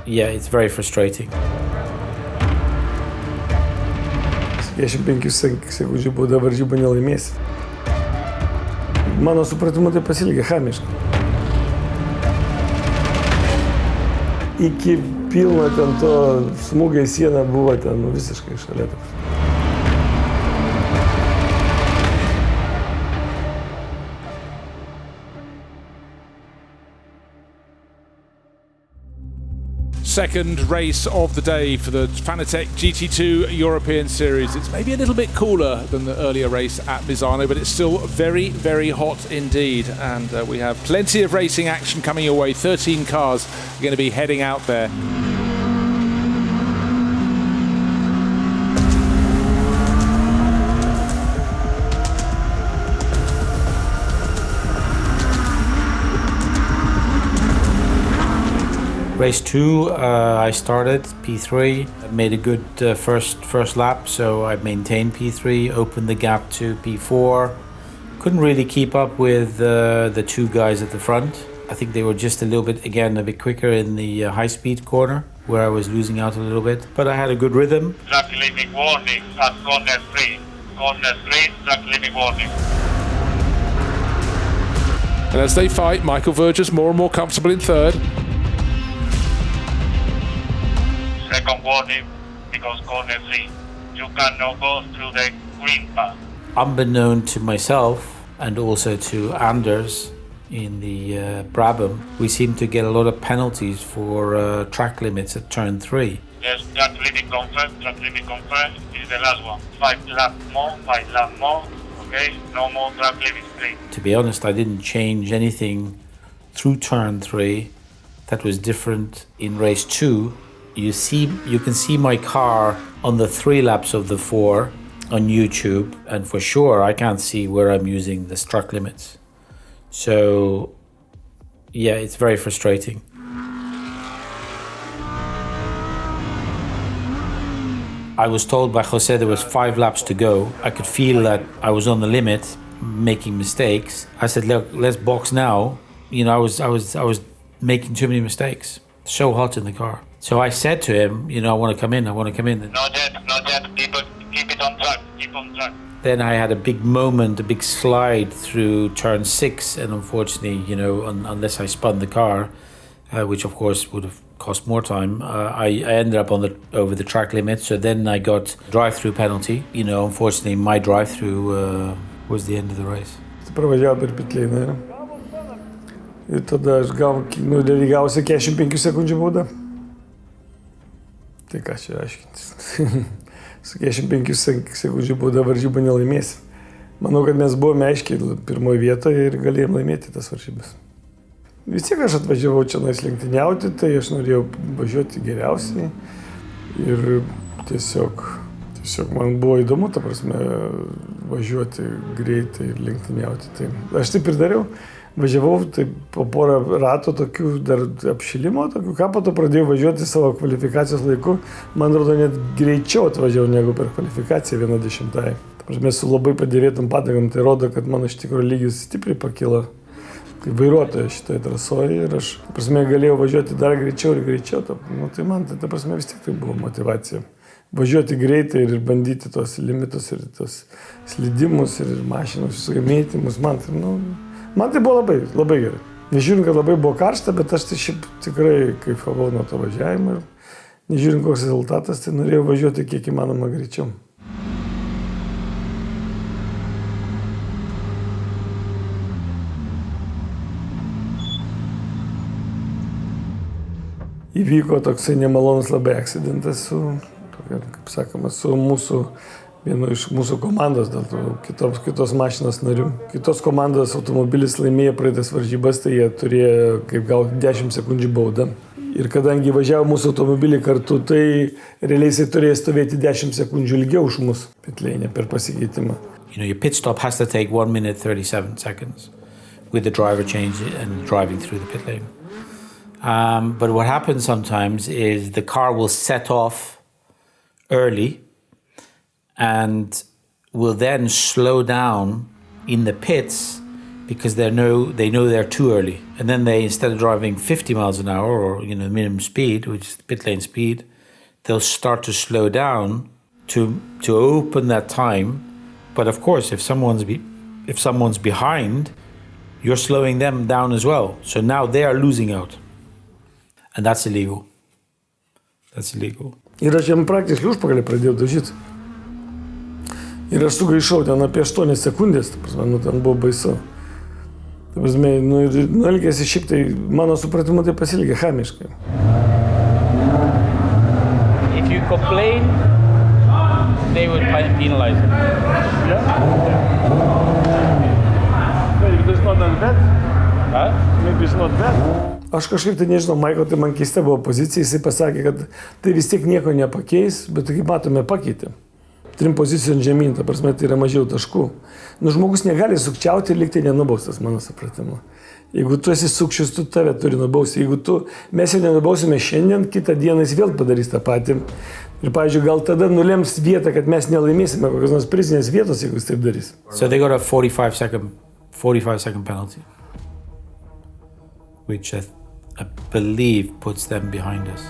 yeah, it's very frustrating. 55 sekundžių bauda varžybų nelaimėsi. Mano supratimu tai pasielgė chamiškai. Iki pilno ten to smūgio į sieną buvo ten visiškai šalia. Second race of the day for the Fanatec GT2 European Series. It's maybe a little bit cooler than the earlier race at Misano, but it's still very, very hot indeed. And we have plenty of racing action coming your way. 13 cars are going to be heading out there. Race 2, I started P3. I made a good first lap, so I maintained P3, opened the gap to P4. Couldn't really keep up with the two guys at the front. I think they were just a little bit, again, a bit quicker in the high-speed corner, where I was losing out a little bit. But I had a good rhythm. Track limit warning at corner 3. Corner 3, track limit warning. And as they fight, Michael Vergers more and more comfortable in third. Second warning, because corner 3, you cannot go through the green path. Unbeknown to myself and also to Anders in the Brabham, we seem to get a lot of penalties for track limits at turn 3. Yes, track limit confirmed is the last one. 5 laps more, okay? No more track limit 3. To be honest, I didn't change anything through turn 3 that was different in race 2. You can see my car on the 3 laps of the 4 on YouTube, and for sure I can't see where I'm using the track limits. So yeah, it's very frustrating. I was told by Jose there was 5 laps to go. I could feel that I was on the limit, making mistakes. I said, look, let's box now. You know, I was making too many mistakes. So hot in the car. So I said to him, you know, I want to come in. Not yet, keep it on track, Then I had a big moment, a big slide through turn 6, and unfortunately, you know, unless I spun the car, which of course would have cost more time, I ended up over the track limit. So then I got drive-through penalty. You know, unfortunately, my drive-through was the end of the race. Pravažiavo per pitlėną ir tada aš gausiu 45 sekundžių baudą. Tai ką čia aiškintis? Su 45 sekundžių bauda varžybų nelaimėsi. Manau, kad mes buvome aiškiai pirmoje vietoje ir galėjom laimėti tas varžybas. Vis tiek aš atvažiavau čia lenktyniauti, tai aš norėjau važiuoti geriausiai ir tiesiog man buvo įdomu, ta prasme, važiuoti greitai ir lenktyniauti. Tai aš taip ir dariau. Važiavau tai po porą ratų tokių dar apšilimo, tokių, ką po to pradėjau važiuoti savo kvalifikacijos laiku. Man atrodo, net greičiau atvažiavau negu per kvalifikaciją 1:10. Ta prasme, su labai padėvėtom padangom, tai rodo, kad mano iš tikrųjų lygis stipriai pakilo kaip vairuotojas šitoje trasoje ir aš, ta prasme, galėjau važiuoti dar greičiau ir greičiau. Tai man, ta prasme, vis tik tai buvo motyvacija. Važiuoti greitai ir bandyti tos limitus ir tos slidimus ir mašinos visokie mėtymus. Man tai buvo labai, labai gerai. Nežiūrint, kad labai buvo karšta, bet aš tai šiaip tikrai kaifavau nuo to važiavimo ir nežiūrint, koks rezultatas, tai norėjau važiuoti kiek įmanoma greičiau. Įvyko toksai nemalonus labai akcidentas su, kaip sakoma, su vienu iš mūsų komandos, dėl to kitos mašinos narių. Kitos komandos automobilis laimėjo praeitas varžybas, tai jie turėjo kaip gal 10 sekundžių baudą. Ir kadangi važiavo mūsų automobilį kartu, tai realiai jisai turėjo stovėti 10 sekundžių ilgiau už mus pitlėne per pasikeitimą. You know, your pit stop has to take 1 minute 37 seconds with the driver change and driving through the pit lane. But what happens sometimes is the car will set off early and will then slow down in the pits because they know they're too early. And then they, instead of driving 50 miles an hour or minimum speed, which is pit lane speed, they'll start to slow down to open that time. But of course, if someone's behind, you're slowing them down as well. So now they are losing out. And that's illegal. That's illegal. Ir aš jam praktiškai užpakalį pradėjau dažyti. Ir aš sugaišau ten apie 8 sekundės, ten buvo baisu. Elgėsi šiaip tai, mano supratimu, tai pasielgė chamiškai. If you complain, they would penalize you. Yeah? Maybe it's not that bad. Huh? Maybe it's not bad. Aš kažkaip tai nežinau, Maiko, tai man keista buvo pozicija, jisai pasakė, kad tai vis tiek nieko nepakeis, bet kaip matome pakeitė. 3 pozicijų žemyn, ta prasme, tai yra mažiau taškų. Žmogus negali sukčiauti ir likti nenubaustas, mano supratimu. Jeigu tu esi sukčius, tu tave turi nubausti. Jeigu mes jau nenubausime šiandien, kitą dieną jis vėl padarys tą patį. Ir, pavyzdžiui, gal tada nulems vietą, kad mes nelaimėsime kokios nors prizinės vietos, jeigu jis taip darys. So they got a 45-second penalty, which I believe puts them behind us.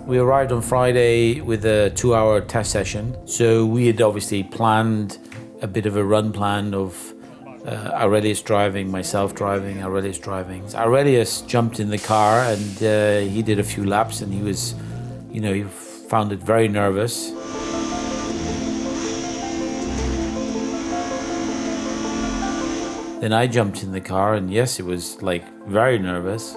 We arrived on Friday with a 2-hour test session. So we had obviously planned a bit of a run plan of Aurelijus driving, myself driving, Aurelijus driving. Aurelijus jumped in the car and he did a few laps and he was, he found it very nervous. Then I jumped in the car and yes, it was like very nervous.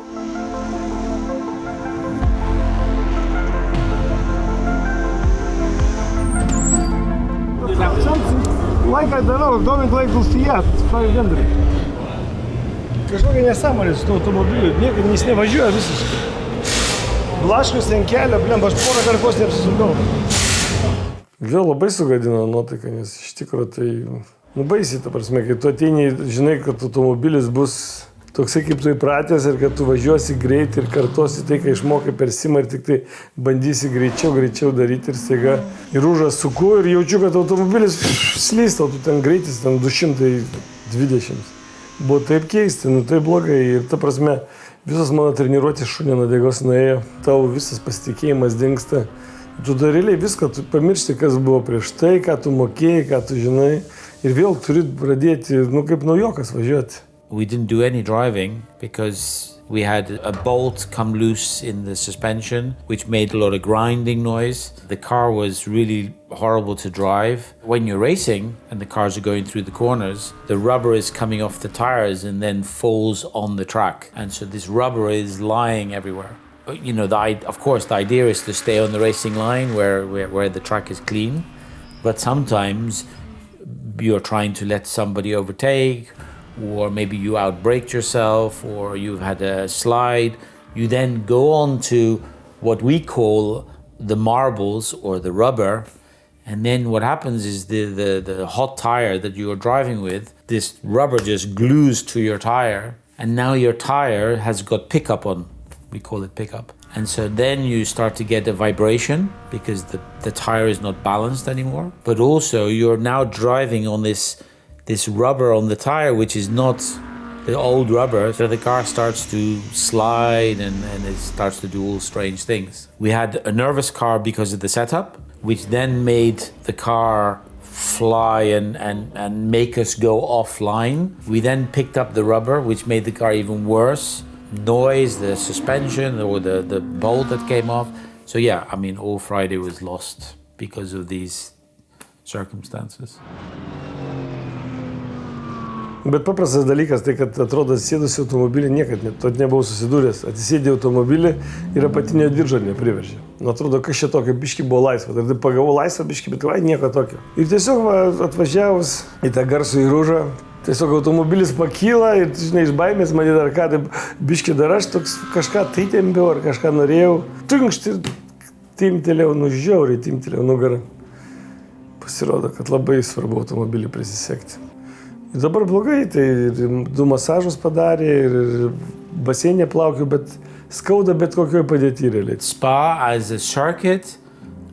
Like I don't know, going like to Fiat 500. Kažkokia nesąmonė su automobiliu, niekad jis nevažiuoja visiškai. Blaškas ten kelio, aš porą kartos neapsisukau. Vėl labai sugadino nuotaiką, nes iš tikrųjų tai baisiai, ta prasme, kai tu ateini, žinai, kad automobilis bus toksai kaip tu įpratęs ir kad tu važiuosi greit ir kartosi tai, ką išmokai per simą ir tik tai bandysi greičiau daryti ir staiga ir užasuku ir jaučiu, kad automobilis slysta, tu ten greitis, ten 220. Buvo taip keisti, taip blogai ir ta prasme visos mano treniruotės šunio nuodėgos nuėjo, tavo visas pasitikėjimas dingsta. Tu realiai viską, tu pamiršti, kas buvo prieš tai, ką tu mokėjai, ką tu žinai ir vėl turi pradėti, kaip naujokas važiuoti. We didn't do any driving because we had a bolt come loose in the suspension, which made a lot of grinding noise. The car was really horrible to drive. When you're racing and the cars are going through the corners, the rubber is coming off the tires and then falls on the track. And so this rubber is lying everywhere. Of course, the idea is to stay on the racing line where the track is clean. But sometimes you're trying to let somebody overtake, or maybe you outbraked yourself, or you've had a slide. You then go on to what we call the marbles or the rubber, and then what happens is the hot tire that you are driving with, this rubber just glues to your tire, and now your tire has got pickup on. We call it pickup. And so then you start to get a vibration because the tire is not balanced anymore, but also you're now driving on this rubber on the tire, which is not the old rubber. So the car starts to slide and it starts to do all strange things. We had a nervous car because of the setup, which then made the car fly and make us go offline. We then picked up the rubber, which made the car even worse. Noise, the suspension or the bolt that came off. So yeah, all Friday was lost because of these circumstances. Bet paprastas dalykas, tai kad atrodo atsisėdusi automobilį niekad nebuvau susidūręs. Atsisėdė automobilį ir apatinio diržo nepriveržė. Atrodo, kas čia tokio, biški buvo laisva. Tai pagavau laisvą biški, bet nieko tokio. Ir tiesiog atvažiavus į tą garsų įrūžą, tiesiog automobilis pakyla ir, iš baimės mane dar ką, tai biški dar aš toks kažką taitempiau ar kažką norėjau. Tunkšt ir timtelėjau, žiauriai timtelėjau nugarą. pasirodo, kad labai svarbu automobilį prisisekti. Ir dabar blogai, tai ir 2 masažus padarė, ir baseinė plaukiu, bet skauda bet kokioj padėty realiai. Spa as a circuit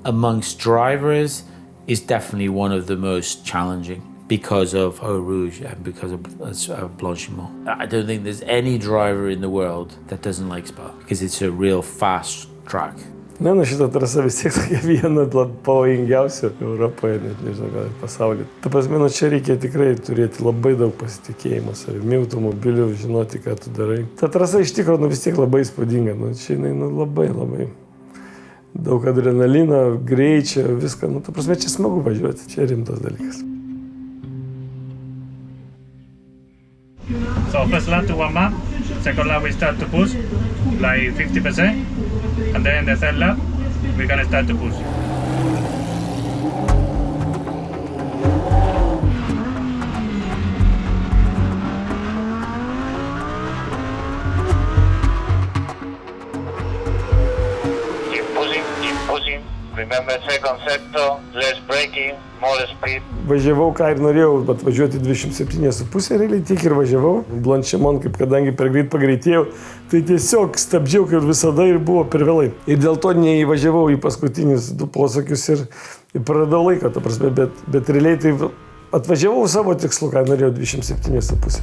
amongst drivers is definitely one of the most challenging because of Eau Rouge and because of Blanchiment. I don't think there's any driver in the world that doesn't like Spa because it's a real fast track. Ne, šitą trasą vis tiek tokia viena pavojingiausių Europoje, net nežinau, gal ir pasaulyje. Ta prasme, čia reikia tikrai turėti labai daug pasitikėjimo savimi, automobilių, žinoti, ką tu darai. Ta trasa iš tikrųjų vis tiek labai įspūdinga, čia jinai labai daug adrenalino, greičio, viską. Ta prasme, čia smagu važiuoti, čia rimtas dalykas. So first lap to warm up, second lap we start to push, like 50%, and then the third lap we're gonna start to push. Keep pushing. Remember second sector, less braking, more speed. Važiavau, ką ir norėjau, bet važiuoti 27,5 realiai tiek ir važiavau. Blanchiment, kaip kadangi per greit pagreitėjau, tai tiesiog stabdžiau kaip visada ir buvo per vėlai. Ir dėl to neįvažiavau į paskutinius 2 posūkius ir praradau laiką, ta prasme, bet realiai tai atvažiavau savo tikslu, ką norėjau 27,5.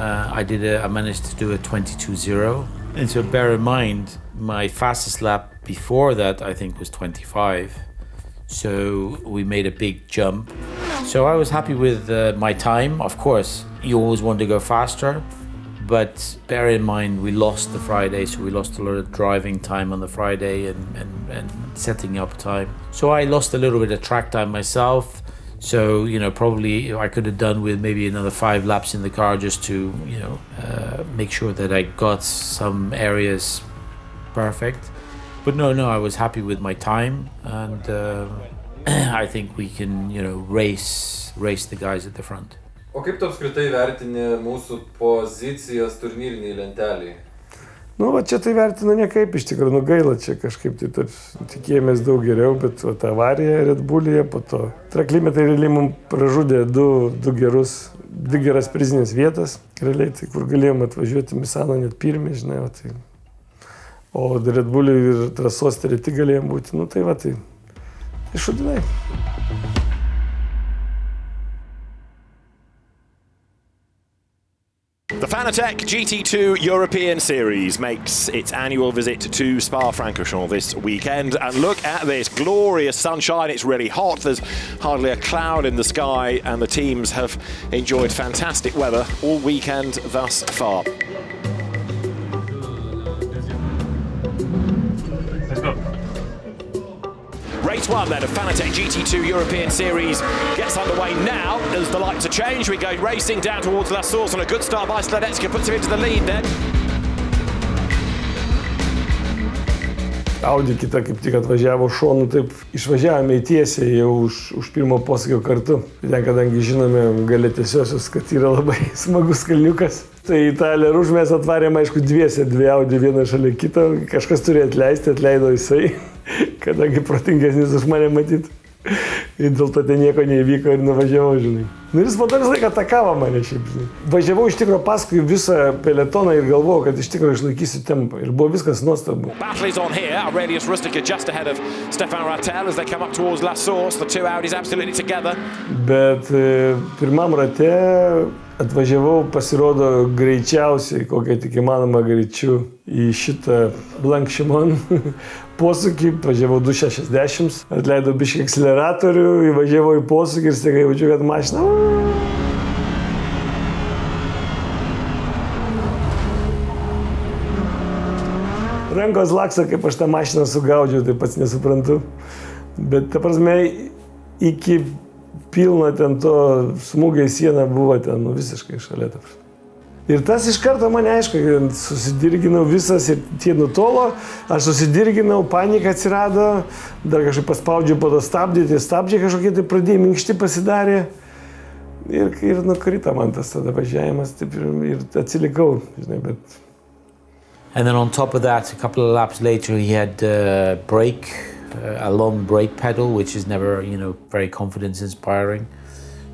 I managed to do a 22.0. And so bear in mind, my fastest lap before that, I think, was 25. So we made a big jump. So I was happy with my time. Of course, you always want to go faster. But bear in mind, we lost the Friday, so we lost a lot of driving time on the Friday and setting up time. So I lost a little bit of track time myself. So, probably I could have done with maybe another 5 laps in the car just to, make sure that I got some areas perfect. But no, I was happy with my time, and I think we can, race the guys at the front. O kaip tu apskritai vertini mūsų pozicijas turnyriniai lenteliai? Čia tai vertinu niekaip, iš tikrųjų, gaila, čia kažkaip tai tikėjomės daug geriau, bet ta avarija Red Bullyje, po to traklimetai realiai mums pražudė 2 geras prizinės vietas, realiai tai kur galėjom atvažiuoti Misano net pirmi, žinai, o Red Bully ir trasos treti galėjom būti, tai šudinai. The Fanatec GT2 European Series makes its annual visit to Spa-Francorchamps this weekend. And look at this glorious sunshine. It's really hot. There's hardly a cloud in the sky, and the teams have enjoyed fantastic weather all weekend thus far. Let's go. Race 1 then of Fanatec GT2 European Series gets underway now as the lights are changed. We go racing down towards La Source on a good start by Sladecka, puts him into the lead then. Audi kita kaip tik atvažiavo šonu, taip išvažiavome į tiesiai jau už pirmo posūkio kartu. Ten, kadangi žinome galėtėsiosius, kad yra labai smagus kalniukas. Tai tą Leruž mes atvarėm, aišku, dvi Audi vieną šalia kito. Kažkas turi atleisti, atleido jisai, kadangi protingesnis už mane matyt. Ir dėl to ten nieko neįvyko ir nuvažiavau, žinai. Ir jis po to visą laiką atakavo mane šiaip, žinai. Važiavau iš tikrųjų paskui visą peletoną ir galvojau, kad iš tikrųjų išlaikysiu tempą. Ir buvo viskas nuostabu. Battle is on here. Aurelijus Rusteika just ahead of Stefan Rattel as they come up towards La Source. The 2 Audis absolutely together. Bet pirmam rate atvažiavau, pasirodo, greičiausiai, kokia tik įmanoma greičiu į šitą Blanchiment posūkį. Važiavau 260, atleidau biškį akceleratorių, įvažiavau į posūkį ir staiga jaučiu, kad mašina. Rankos lakso, kaip aš tą mašiną sugaudžiau, tai pats nesuprantu. Bet, ta prasme, iki pilno ten to smūgio į sieną buvo ten visiškai šalia. Ir tas iš karto mane, aišku, susidirginau visas ir tie nutolo, aš susidirginau, panika atsirado, dar kažkaip paspaudžiau po to stabdyti, stabdžiai kažkokie tai pradėjo minkšti pasidarė ir nukrito man tas tada važiavimas taip, ir atsilikau, žinai, bet And then on top of that, a couple of laps later, he had a long brake pedal, which is never, very confidence-inspiring.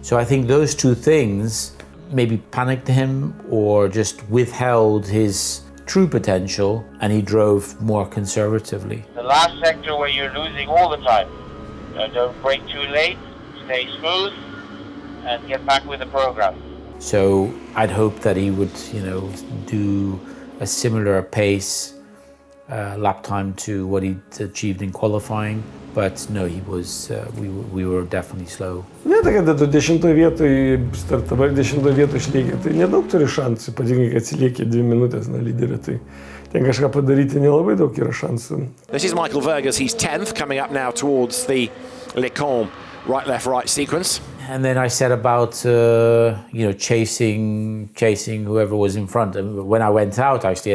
So I think those two things maybe panicked him or just withheld his true potential, and he drove more conservatively. The last sector where you're losing all the time. Don't brake too late, stay smooth, and get back with the program. So I'd hoped that he would, do a similar pace lap time to what he achieved in qualifying, but no, he was. We were definitely slow. Ne, tai kada tu 10 vietoj startavai, 10 vietoj išlieki, tai nedaug turi šansų, ypatingai kad atsilieki 2 minutės nuo lyderio, tai ten kažką padaryti nelabai daug yra šansų. This is Michael Vergers, he's 10th, coming up now towards the Lecombe right, left, right sequence. And then I set about, chasing whoever was in front. And when I went out, actually,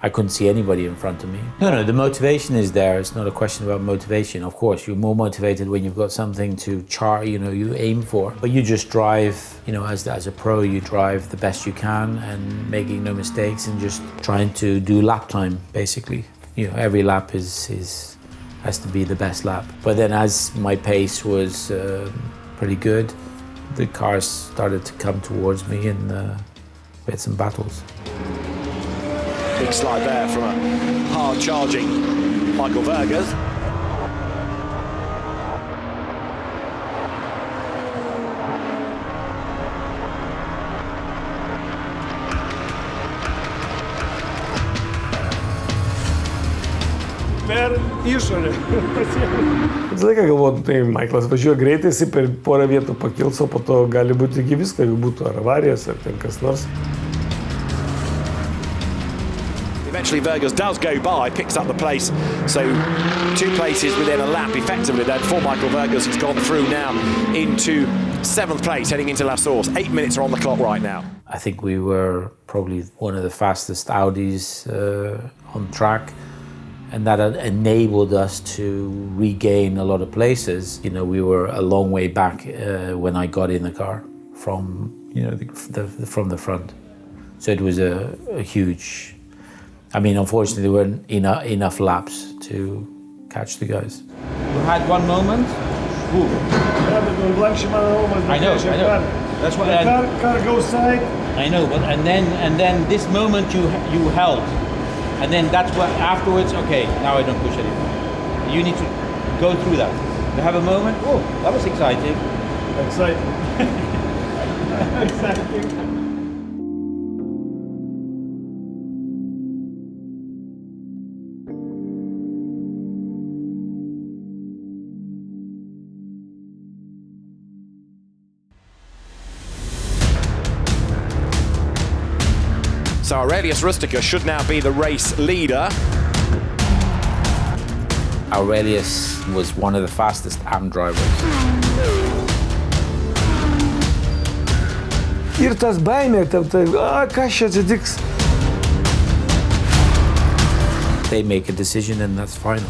I couldn't see anybody in front of me. No, the motivation is there. It's not a question about motivation. Of course, you're more motivated when you've got something to you aim for. But you just drive, as a pro, you drive the best you can and making no mistakes and just trying to do lap time, basically. Every lap has to be the best lap. But then as my pace was pretty good, the cars started to come towards me and we had some battles. Big slide there from a hard-charging Michael Vergers. Per išorę. Visą laiką galvoju, tai Michaelas važiuoja greitai, jis per porą vietų pakils, o po to gali būti iki visko, jeigu būtų ar avarijas, ar ten kas nors. Eventually Vergers does go by, picks up the place, so 2 places within a lap effectively then for Michael Vergers, who's gone through now into 7th place, heading into La Source. 8 minutes are on the clock right now. I think we were probably one of the fastest Audis on track, and that enabled us to regain a lot of places. We were a long way back when I got in the car from from the front. So it was a huge. I mean, unfortunately, there weren't enough laps to catch the guys. You had one moment. I know. That's what. Car goes side. I know, but and then this moment you held, and then that's what afterwards. Okay, now I don't push anymore. You need to go through that. You have a moment. Oh, that was exciting. Exciting. Exciting. So Aurelijus Rusteika should now be the race leader. Aurelijus was one of the fastest AM drivers. Ir tas baimė, kas čia atsitiks? They make a decision and that's final.